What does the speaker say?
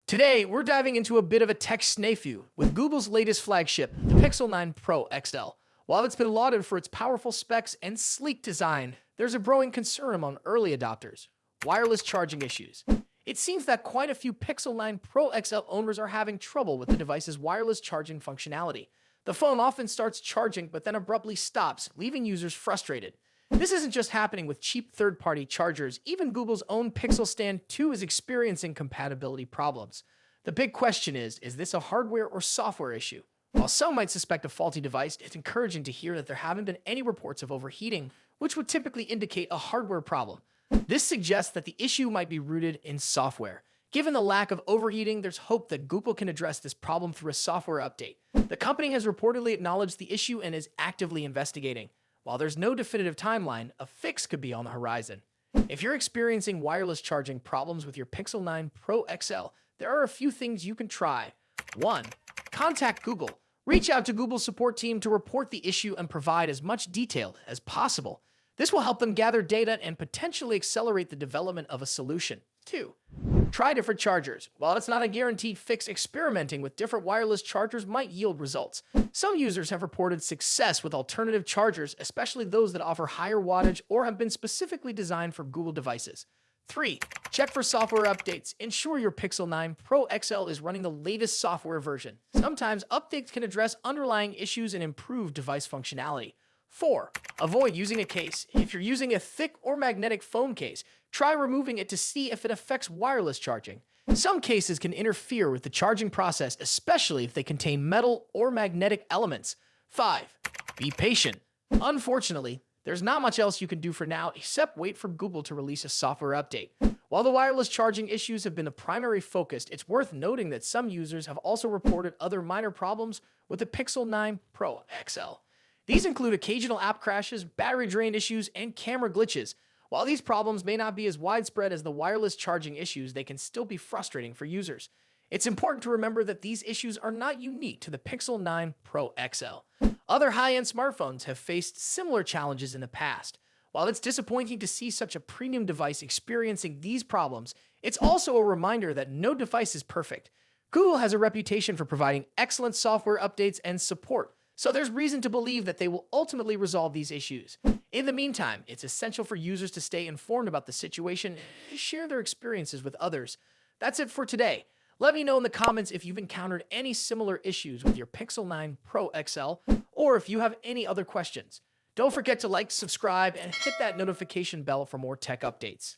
Today, we're diving into a bit of a tech snafu with Google's latest flagship, the Pixel 9 Pro XL. While it's been lauded for its powerful specs and sleek design, there's a growing concern among early adopters: wireless charging issues. It seems that quite a few Pixel 9 Pro XL owners are having trouble with the device's wireless charging functionality. The phone often starts charging but then abruptly stops, leaving users frustrated. This isn't just happening with cheap third-party chargers. Even Google's own Pixel Stand 2 is experiencing compatibility problems. The big question is this a hardware or software issue? While some might suspect a faulty device, it's encouraging to hear that there haven't been any reports of overheating, which would typically indicate a hardware problem. This suggests that the issue might be rooted in software. Given the lack of overheating, there's hope that Google can address this problem through a software update. The company has reportedly acknowledged the issue and is actively investigating. While there's no definitive timeline, a fix could be on the horizon. If you're experiencing wireless charging problems with your Pixel 9 Pro XL, there are a few things you can try. 1. Contact Google. Reach out to Google's support team to report the issue and provide as much detail as possible. This will help them gather data and potentially accelerate the development of a solution. 2. Try different chargers. While it's not a guaranteed fix, experimenting with different wireless chargers might yield results. Some users have reported success with alternative chargers, especially those that offer higher wattage or have been specifically designed for Google devices. 3. Check for software updates. Ensure your Pixel 9 Pro XL is running the latest software version. Sometimes updates can address underlying issues and improve device functionality. 4. Avoid using a case. If you're using a thick or magnetic phone case, try removing it to see if it affects wireless charging. Some cases can interfere with the charging process, especially if they contain metal or magnetic elements. 5. Be patient. Unfortunately, there's not much else you can do for now except wait for Google to release a software update. While the wireless charging issues have been the primary focus, it's worth noting that some users have also reported other minor problems with the Pixel 9 Pro XL. These include occasional app crashes, battery drain issues, and camera glitches. While these problems may not be as widespread as the wireless charging issues, they can still be frustrating for users. It's important to remember that these issues are not unique to the Pixel 9 Pro XL. Other high-end smartphones have faced similar challenges in the past. While it's disappointing to see such a premium device experiencing these problems, it's also a reminder that no device is perfect. Google has a reputation for providing excellent software updates and support, so there's reason to believe that they will ultimately resolve these issues. In the meantime, it's essential for users to stay informed about the situation and share their experiences with others. That's it for today. Let me know in the comments if you've encountered any similar issues with your Pixel 9 Pro XL, or if you have any other questions. Don't forget to like, subscribe, and hit that notification bell for more tech updates.